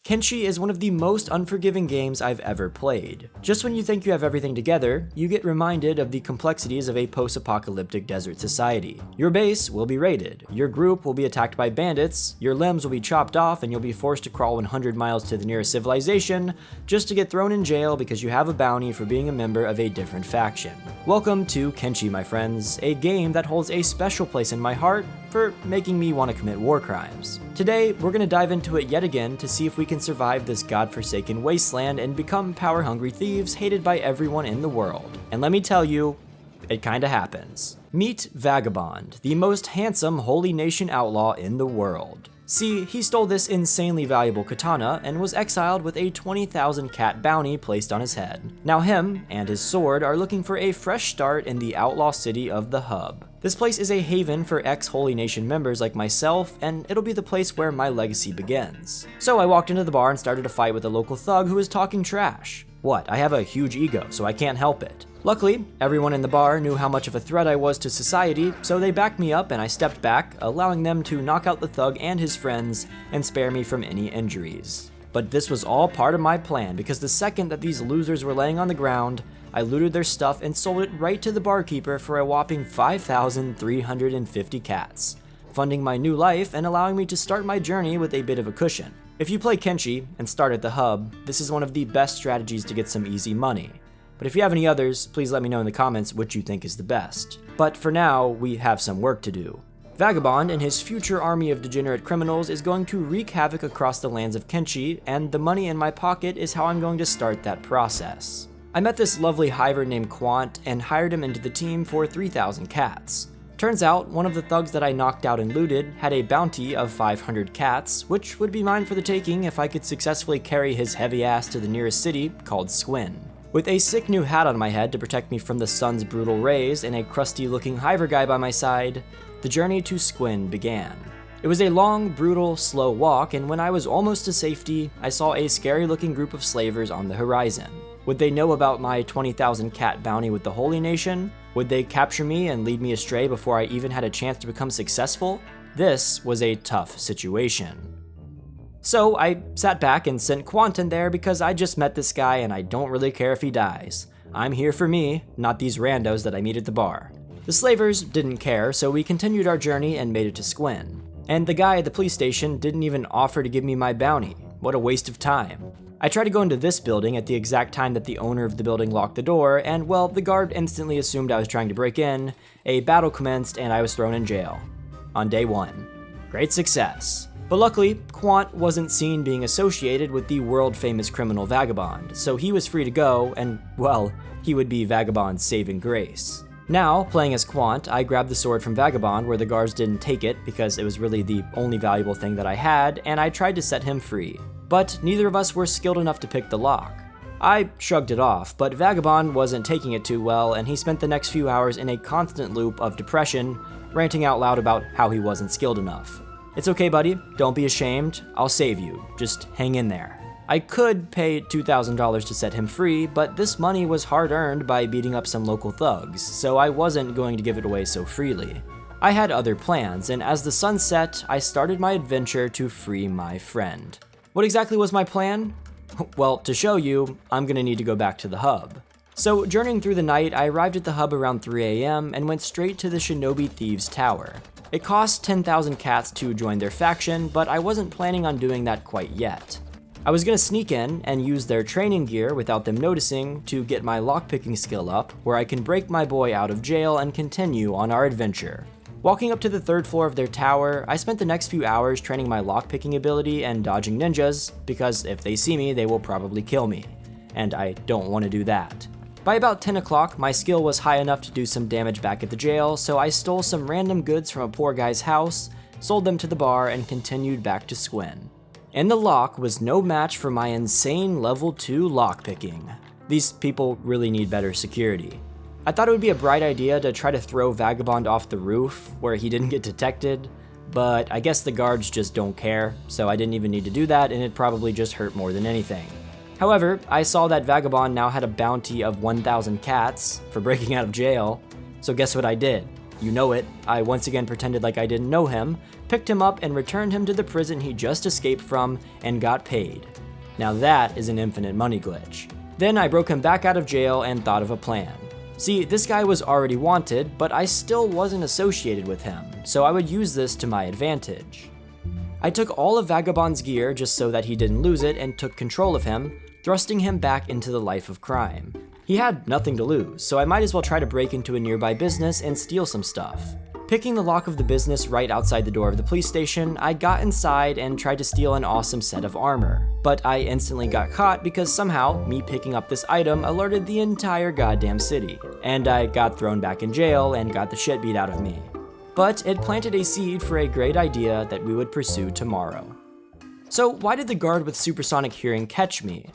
Kenshi is one of the most unforgiving games I've ever played. Just when you think you have everything together, you get reminded of the complexities of a post-apocalyptic desert society. Your base will be raided, your group will be attacked by bandits, your limbs will be chopped off, and you'll be forced to crawl 100 miles to the nearest civilization just to get thrown in jail because you have a bounty for being a member of a different faction. Welcome to Kenshi, my friends, a game that holds a special place in my heart for making me want to commit war crimes. Today, we're going to dive into it yet again to see if we can survive this godforsaken wasteland and become power-hungry thieves hated by everyone in the world. And let me tell you, it kinda happens. Meet Vagabond, the most handsome Holy Nation outlaw in the world. See, he stole this insanely valuable katana and was exiled with a 20,000 cat bounty placed on his head. Now him and his sword are looking for a fresh start in the outlaw city of the Hub. This place is a haven for ex-Holy Nation members like myself, and it'll be the place where my legacy begins. So I walked into the bar and started a fight with a local thug who was talking trash. What, I have a huge ego, so I can't help it. Luckily, everyone in the bar knew how much of a threat I was to society, so they backed me up and I stepped back, allowing them to knock out the thug and his friends and spare me from any injuries. But this was all part of my plan, because the second that these losers were laying on the ground, I looted their stuff and sold it right to the barkeeper for a whopping 5,350 cats, funding my new life and allowing me to start my journey with a bit of a cushion. If you play Kenshi and start at the Hub, this is one of the best strategies to get some easy money. But if you have any others, please let me know in the comments which you think is the best. But for now, we have some work to do. Vagabond and his future army of degenerate criminals is going to wreak havoc across the lands of Kenshi, and the money in my pocket is how I'm going to start that process. I met this lovely hiver named Quant and hired him into the team for 3,000 cats. Turns out, one of the thugs that I knocked out and looted had a bounty of 500 cats, which would be mine for the taking if I could successfully carry his heavy ass to the nearest city called Squin. With a sick new hat on my head to protect me from the sun's brutal rays and a crusty looking hiver guy by my side, the journey to Squin began. It was a long, brutal, slow walk, and when I was almost to safety, I saw a scary looking group of slavers on the horizon. Would they know about my 20,000 cat bounty with the Holy Nation? Would they capture me and lead me astray before I even had a chance to become successful? This was a tough situation. So I sat back and sent Quant in there because I just met this guy and I don't really care if he dies. I'm here for me, not these randos that I meet at the bar. The slavers didn't care, so we continued our journey and made it to Squin. And the guy at the police station didn't even offer to give me my bounty. What a waste of time. I tried to go into this building at the exact time that the owner of the building locked the door, and well, the guard instantly assumed I was trying to break in, a battle commenced, and I was thrown in jail. On day 1. Great success. But luckily, Quant wasn't seen being associated with the world-famous criminal Vagabond, so he was free to go, and well, he would be Vagabond's saving grace. Now, playing as Quant, I grabbed the sword from Vagabond where the guards didn't take it because it was really the only valuable thing that I had, and I tried to set him free. But neither of us were skilled enough to pick the lock. I shrugged it off, but Vagabond wasn't taking it too well, and he spent the next few hours in a constant loop of depression, ranting out loud about how he wasn't skilled enough. It's okay, buddy, don't be ashamed, I'll save you, just hang in there. I could pay $2,000 to set him free, but this money was hard earned by beating up some local thugs, so I wasn't going to give it away so freely. I had other plans, and as the sun set, I started my adventure to free my friend. What exactly was my plan? Well, to show you, I'm gonna need to go back to the Hub. So, journeying through the night, I arrived at the Hub around 3 a.m. and went straight to the Shinobi Thieves tower. It cost 10,000 cats to join their faction, but I wasn't planning on doing that quite yet. I was gonna sneak in and use their training gear without them noticing to get my lockpicking skill up, where I can break my boy out of jail and continue on our adventure. Walking up to the 3rd floor of their tower, I spent the next few hours training my lockpicking ability and dodging ninjas, because if they see me, they will probably kill me. And I don't want to do that. By about 10 o'clock, my skill was high enough to do some damage back at the jail, so I stole some random goods from a poor guy's house, sold them to the bar, and continued back to Squin. And the lock was no match for my insane level 2 lockpicking. These people really need better security. I thought it would be a bright idea to try to throw Vagabond off the roof where he didn't get detected, but I guess the guards just don't care, so I didn't even need to do that, and it probably just hurt more than anything. However, I saw that Vagabond now had a bounty of 1,000 cats for breaking out of jail, so guess what I did? You know it, I once again pretended like I didn't know him, picked him up and returned him to the prison he just escaped from, and got paid. Now that is an infinite money glitch. Then I broke him back out of jail and thought of a plan. See, this guy was already wanted, but I still wasn't associated with him, so I would use this to my advantage. I took all of Vagabond's gear just so that he didn't lose it and took control of him, thrusting him back into the life of crime. He had nothing to lose, so I might as well try to break into a nearby business and steal some stuff. Picking the lock of the business right outside the door of the police station, I got inside and tried to steal an awesome set of armor. But I instantly got caught because somehow me picking up this item alerted the entire goddamn city, and I got thrown back in jail and got the shit beat out of me. But it planted a seed for a great idea that we would pursue tomorrow. So why did the guard with supersonic hearing catch me?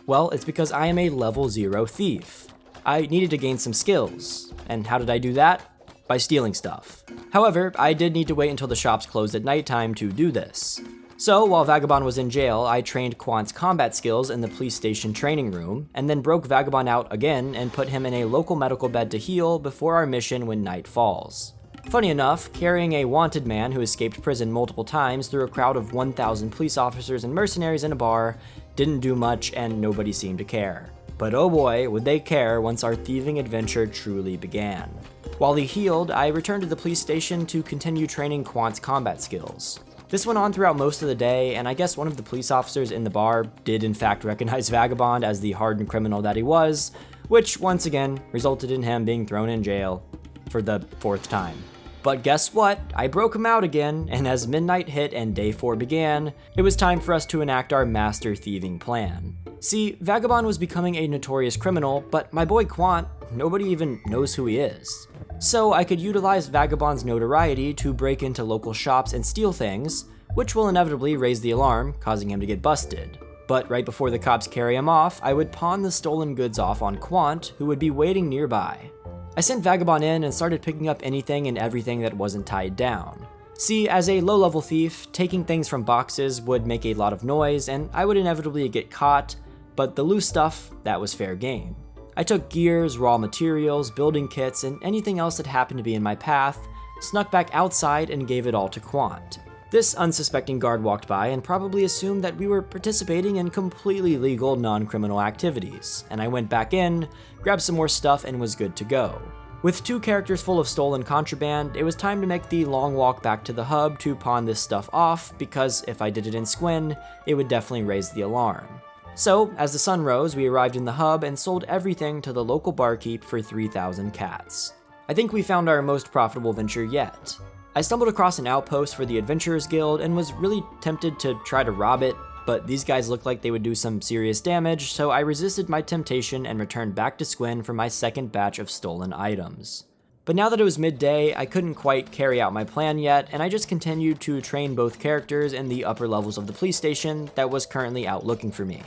Well, it's because I am a level 0 thief. I needed to gain some skills, and how did I do that? By stealing stuff. However, I did need to wait until the shops closed at nighttime to do this. So while Vagabond was in jail, I trained Quant's combat skills in the police station training room, and then broke Vagabond out again and put him in a local medical bed to heal before our mission when night falls. Funny enough, carrying a wanted man who escaped prison multiple times through a crowd of 1,000 police officers and mercenaries in a bar didn't do much and nobody seemed to care. But oh boy, would they care once our thieving adventure truly began. While he healed, I returned to the police station to continue training Quant's combat skills. This went on throughout most of the day, and I guess one of the police officers in the bar did in fact recognize Vagabond as the hardened criminal that he was, which once again resulted in him being thrown in jail for the 4th time. But guess what? I broke him out again, and as midnight hit and day 4 began, it was time for us to enact our master thieving plan. See, Vagabond was becoming a notorious criminal, but my boy Quant, nobody even knows who he is. So I could utilize Vagabond's notoriety to break into local shops and steal things, which will inevitably raise the alarm, causing him to get busted. But right before the cops carry him off, I would pawn the stolen goods off on Quant, who would be waiting nearby. I sent Vagabond in and started picking up anything and everything that wasn't tied down. See, as a low-level thief, taking things from boxes would make a lot of noise and I would inevitably get caught, but the loose stuff, that was fair game. I took gears, raw materials, building kits, and anything else that happened to be in my path, snuck back outside and gave it all to Quant. This unsuspecting guard walked by and probably assumed that we were participating in completely legal non-criminal activities, and I went back in, grabbed some more stuff, and was good to go. With 2 characters full of stolen contraband, it was time to make the long walk back to the hub to pawn this stuff off, because if I did it in Squin, it would definitely raise the alarm. So, as the sun rose, we arrived in the hub and sold everything to the local barkeep for 3,000 cats. I think we found our most profitable venture yet. I stumbled across an outpost for the Adventurers Guild and was really tempted to try to rob it, but these guys looked like they would do some serious damage, so I resisted my temptation and returned back to Squin for my second batch of stolen items. But now that it was midday, I couldn't quite carry out my plan yet, and I just continued to train both characters in the upper levels of the police station that was currently out looking for me.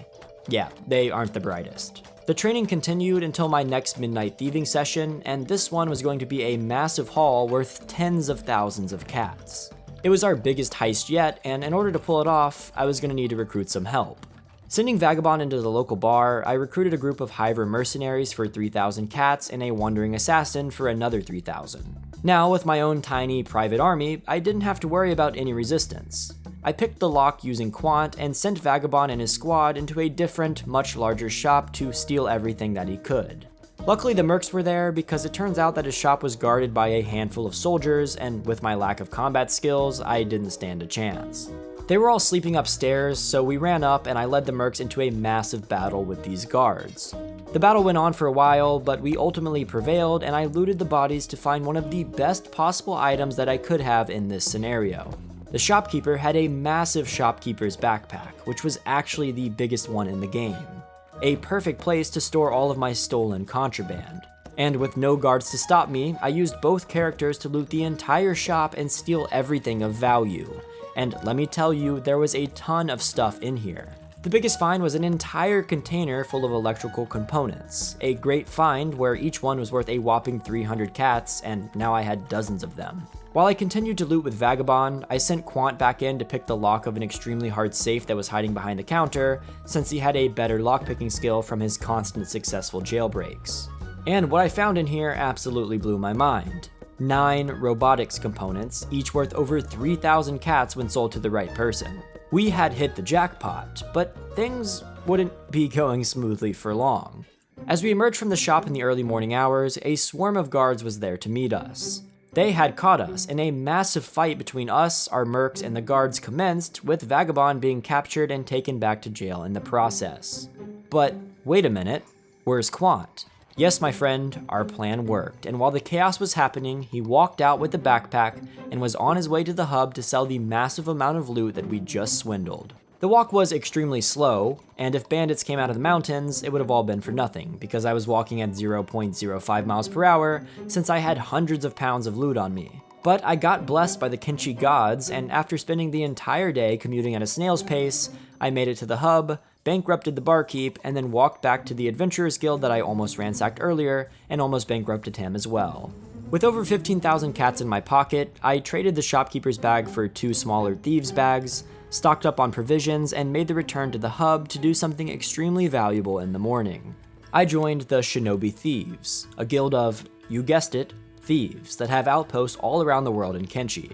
Yeah, they aren't the brightest. The training continued until my next midnight thieving session, and this one was going to be a massive haul worth tens of thousands of cats. It was our biggest heist yet, and in order to pull it off, I was going to need to recruit some help. Sending Vagabond into the local bar, I recruited a group of Hiver mercenaries for 3,000 cats and a wandering assassin for another 3,000. Now, with my own tiny private army, I didn't have to worry about any resistance. I picked the lock using Quant and sent Vagabond and his squad into a different, much larger shop to steal everything that he could. Luckily the mercs were there because it turns out that his shop was guarded by a handful of soldiers, and with my lack of combat skills, I didn't stand a chance. They were all sleeping upstairs, so we ran up and I led the mercs into a massive battle with these guards. The battle went on for a while, but we ultimately prevailed and I looted the bodies to find one of the best possible items that I could have in this scenario. The shopkeeper had a massive shopkeeper's backpack, which was actually the biggest one in the game. A perfect place to store all of my stolen contraband. And with no guards to stop me, I used both characters to loot the entire shop and steal everything of value. And let me tell you, there was a ton of stuff in here. The biggest find was an entire container full of electrical components. A great find where each one was worth a whopping 300 cats, and now I had dozens of them. While I continued to loot with Vagabond, I sent Quant back in to pick the lock of an extremely hard safe that was hiding behind the counter, since he had a better lockpicking skill from his constant successful jailbreaks. And what I found in here absolutely blew my mind. 9 robotics components, each worth over 3,000 cats when sold to the right person. We had hit the jackpot, but things wouldn't be going smoothly for long. As we emerged from the shop in the early morning hours, a swarm of guards was there to meet us. They had caught us, and a massive fight between us, our mercs, and the guards commenced, with Vagabond being captured and taken back to jail in the process. But wait a minute, where's Quant? Yes, my friend, our plan worked, and while the chaos was happening, he walked out with the backpack and was on his way to the hub to sell the massive amount of loot that we just swindled. The walk was extremely slow, and if bandits came out of the mountains, it would have all been for nothing, because I was walking at 0.05 miles per hour, since I had hundreds of pounds of loot on me. But I got blessed by the Kenshi gods, and after spending the entire day commuting at a snail's pace, I made it to the hub, bankrupted the barkeep, and then walked back to the Adventurers Guild that I almost ransacked earlier, and almost bankrupted him as well. With over 15,000 cats in my pocket, I traded the shopkeeper's bag for 2 smaller thieves' bags, stocked up on provisions, and made the return to the hub to do something extremely valuable in the morning. I joined the Shinobi Thieves, a guild of, you guessed it, thieves that have outposts all around the world in Kenshi.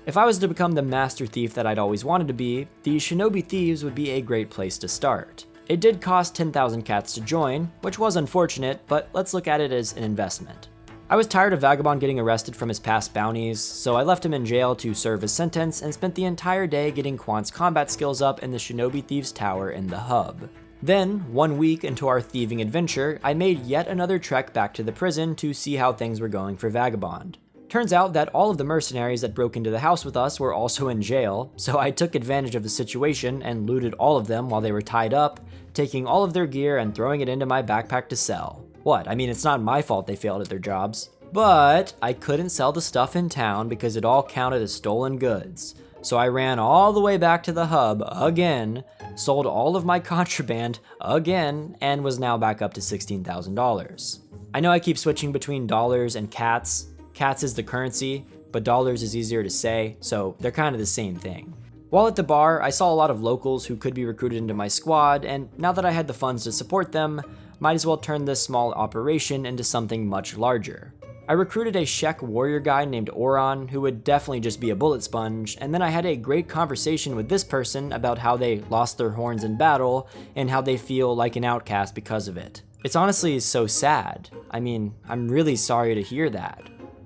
If I was to become the master thief that I'd always wanted to be, the Shinobi Thieves would be a great place to start. It did cost 10,000 cats to join, which was unfortunate, but let's look at it as an investment. I was tired of Vagabond getting arrested from his past bounties, so I left him in jail to serve his sentence and spent the entire day getting Quant's combat skills up in the Shinobi Thieves Tower in the hub. Then, 1 week into our thieving adventure, I made yet another trek back to the prison to see how things were going for Vagabond. Turns out that all of the mercenaries that broke into the house with us were also in jail, so I took advantage of the situation and looted all of them while they were tied up, taking all of their gear and throwing it into my backpack to sell. What? I mean, it's not my fault they failed at their jobs. But I couldn't sell the stuff in town because it all counted as stolen goods. So I ran all the way back to the hub again, sold all of my contraband again, and was now back up to $16,000. I know I keep switching between dollars and cats. Cats is the currency, but dollars is easier to say, so they're kind of the same thing. While at the bar, I saw a lot of locals who could be recruited into my squad, and now that I had the funds to support them, might as well turn this small operation into something much larger. I recruited a Shek warrior guy named Oron, who would definitely just be a bullet sponge, and then I had a great conversation with this person about how they lost their horns in battle, and how they feel like an outcast because of it. It's honestly so sad. I mean, I'm really sorry to hear that.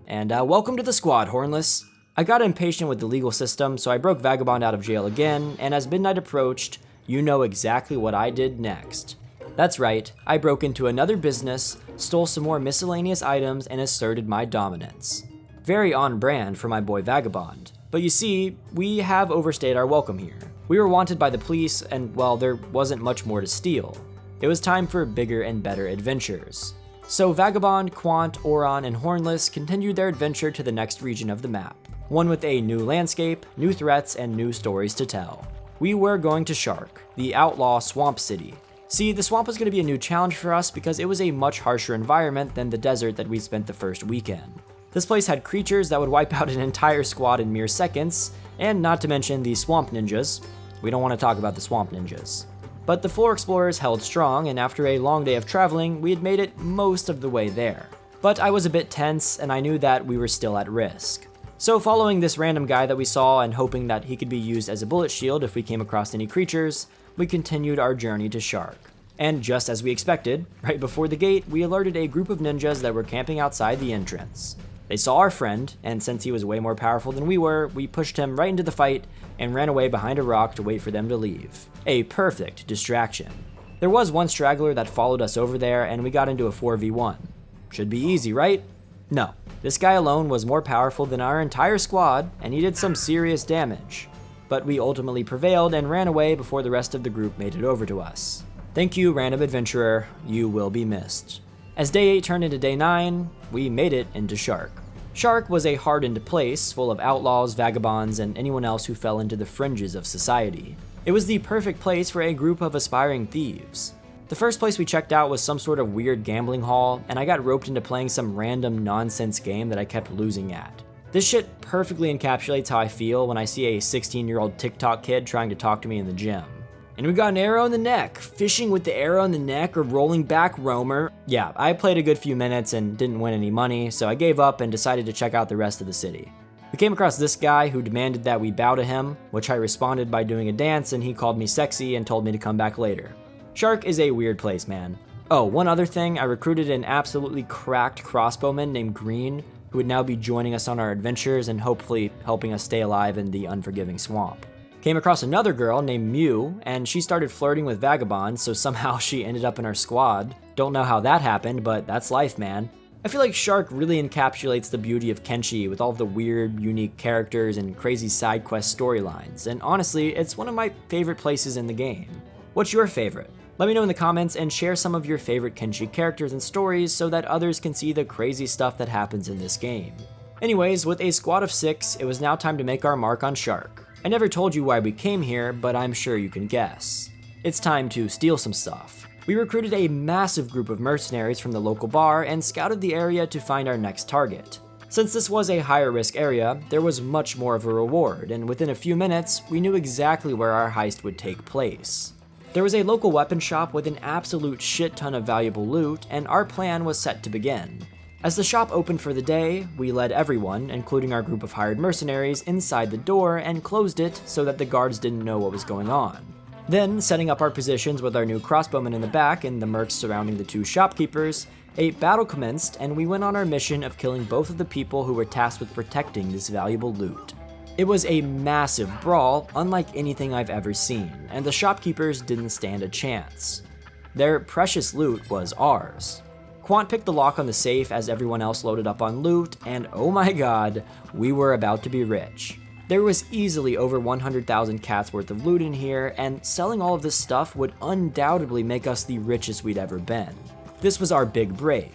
And welcome to the squad, Hornless. I got impatient with the legal system, so I broke Vagabond out of jail again, and as midnight approached, you know exactly what I did next. That's right, I broke into another business, stole some more miscellaneous items, and asserted my dominance. Very on brand for my boy Vagabond. But you see, we have overstayed our welcome here. We were wanted by the police, and well, there wasn't much more to steal. It was time for bigger and better adventures. So Vagabond, Quant, Oron, and Hornless continued their adventure to the next region of the map. One with a new landscape, new threats, and new stories to tell. We were going to Shark, the outlaw swamp city. See, the swamp was going to be a new challenge for us because it was a much harsher environment than the desert that we spent the first weekend. This place had creatures that would wipe out an entire squad in mere seconds, and not to mention the swamp ninjas. We don't want to talk about the swamp ninjas. But the floor explorers held strong, and after a long day of traveling, we had made it most of the way there. But I was a bit tense, and I knew that we were still at risk. So following this random guy that we saw and hoping that he could be used as a bullet shield if we came across any creatures, we continued our journey to Shark. And just as we expected, right before the gate, we alerted a group of ninjas that were camping outside the entrance. They saw our friend, and since he was way more powerful than we were, we pushed him right into the fight and ran away behind a rock to wait for them to leave. A perfect distraction. There was one straggler that followed us over there, and we got into a 4v1. Should be easy, right? No. This guy alone was more powerful than our entire squad, and he did some serious damage. But we ultimately prevailed and ran away before the rest of the group made it over to us. Thank you, random adventurer. You will be missed. As day 8 turned into day 9, we made it into Shark. Shark was a hardened place full of outlaws, vagabonds, and anyone else who fell into the fringes of society. It was the perfect place for a group of aspiring thieves. The first place we checked out was some sort of weird gambling hall, and I got roped into playing some random nonsense game that I kept losing at. This shit perfectly encapsulates how I feel when I see a 16-year-old TikTok kid trying to talk to me in the gym. And we got an arrow in the neck, fishing with the arrow in the neck or rolling back roamer. Yeah, I played a good few minutes and didn't win any money, so I gave up and decided to check out the rest of the city. We We came across this guy who demanded that we bow to him, which I responded by doing a dance, and he called me sexy and told me to come back later. Shark is a weird place, man. Oh, one other thing, I recruited an absolutely cracked crossbowman named Green, who would now be joining us on our adventures and hopefully helping us stay alive in the unforgiving swamp. Came across another girl named Mew, and she started flirting with Vagabond, so somehow she ended up in our squad. Don't know how that happened, but that's life, man. I feel like Shark really encapsulates the beauty of Kenshi with all the weird, unique characters and crazy side quest storylines, and honestly, it's one of my favorite places in the game. What's your favorite? Let me know in the comments and share some of your favorite Kenshi characters and stories so that others can see the crazy stuff that happens in this game. Anyways, with a squad of 6, it was now time to make our mark on Shark. I never told you why we came here, but I'm sure you can guess. It's time to steal some stuff. We recruited a massive group of mercenaries from the local bar and scouted the area to find our next target. Since this was a higher risk area, there was much more of a reward, and within a few minutes, we knew exactly where our heist would take place. There was a local weapon shop with an absolute shit ton of valuable loot, and our plan was set to begin. As the shop opened for the day, we led everyone, including our group of hired mercenaries, inside the door and closed it so that the guards didn't know what was going on. Then, setting up our positions with our new crossbowmen in the back and the mercs surrounding the 2 shopkeepers, a battle commenced and we went on our mission of killing both of the people who were tasked with protecting this valuable loot. It was a massive brawl, unlike anything I've ever seen, and the shopkeepers didn't stand a chance. Their precious loot was ours. Quant picked the lock on the safe as everyone else loaded up on loot, and oh my god, we were about to be rich. There was easily over 100,000 cats worth of loot in here, and selling all of this stuff would undoubtedly make us the richest we'd ever been. This was our big break.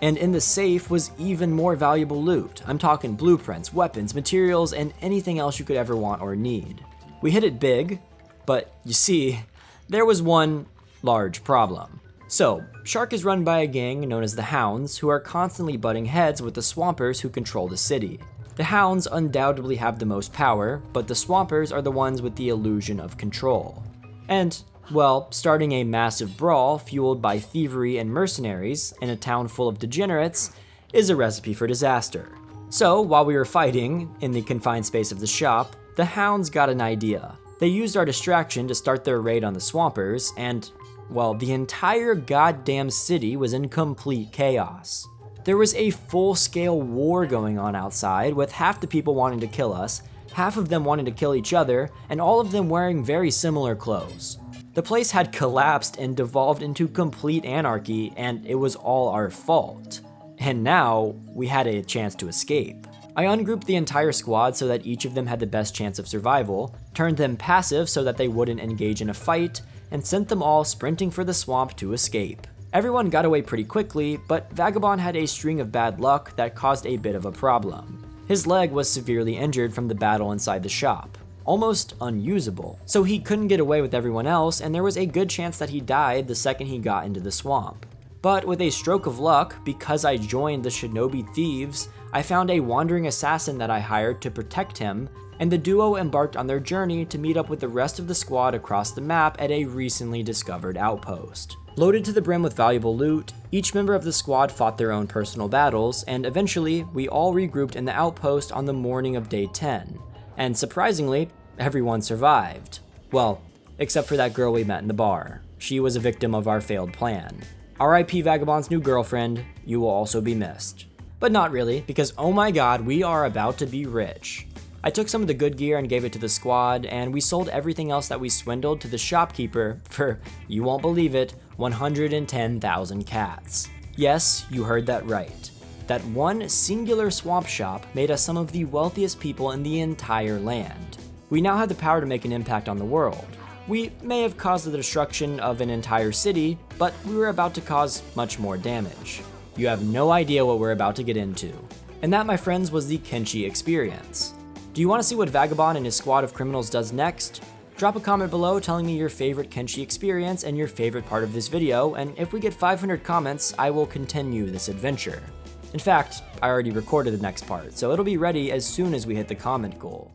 And in the safe was even more valuable loot. I'm talking blueprints, weapons, materials, and anything else you could ever want or need. We hit it big, but you see, there was one large problem. So, Shark is run by a gang known as the Hounds, who are constantly butting heads with the Swampers who control the city. The Hounds undoubtedly have the most power, but the Swampers are the ones with the illusion of control. And, well, starting a massive brawl fueled by thievery and mercenaries in a town full of degenerates is a recipe for disaster. So, while we were fighting in the confined space of the shop, the Hounds got an idea. They used our distraction to start their raid on the Swampers, and, well, the entire goddamn city was in complete chaos. There was a full-scale war going on outside, with half the people wanting to kill us, half of them wanting to kill each other, and all of them wearing very similar clothes. The place had collapsed and devolved into complete anarchy, and it was all our fault. And now, we had a chance to escape. I ungrouped the entire squad so that each of them had the best chance of survival, turned them passive so that they wouldn't engage in a fight, and sent them all sprinting for the swamp to escape. Everyone got away pretty quickly, but Vagabond had a string of bad luck that caused a bit of a problem. His leg was severely injured from the battle inside the shop, almost unusable, so he couldn't get away with everyone else, and there was a good chance that he died the second he got into the swamp. But with a stroke of luck, because I joined the Shinobi Thieves, I found a wandering assassin that I hired to protect him, and the duo embarked on their journey to meet up with the rest of the squad across the map at a recently discovered outpost. Loaded to the brim with valuable loot, each member of the squad fought their own personal battles, and eventually, we all regrouped in the outpost on the morning of day 10. And surprisingly, everyone survived. Well, except for that girl we met in the bar. She was a victim of our failed plan. RIP Vagabond's new girlfriend, you will also be missed. But not really, because oh my god, we are about to be rich. I took some of the good gear and gave it to the squad, and we sold everything else that we swindled to the shopkeeper for, you won't believe it, 110,000 cats. Yes, you heard that right. That one singular swamp shop made us some of the wealthiest people in the entire land. We now have the power to make an impact on the world. We may have caused the destruction of an entire city, but we were about to cause much more damage. You have no idea what we're about to get into. And that, my friends, was the Kenshi experience. Do you want to see what Vagabond and his squad of criminals does next? Drop a comment below telling me your favorite Kenshi experience and your favorite part of this video, and if we get 500 comments, I will continue this adventure. In fact, I already recorded the next part, so it'll be ready as soon as we hit the comment goal.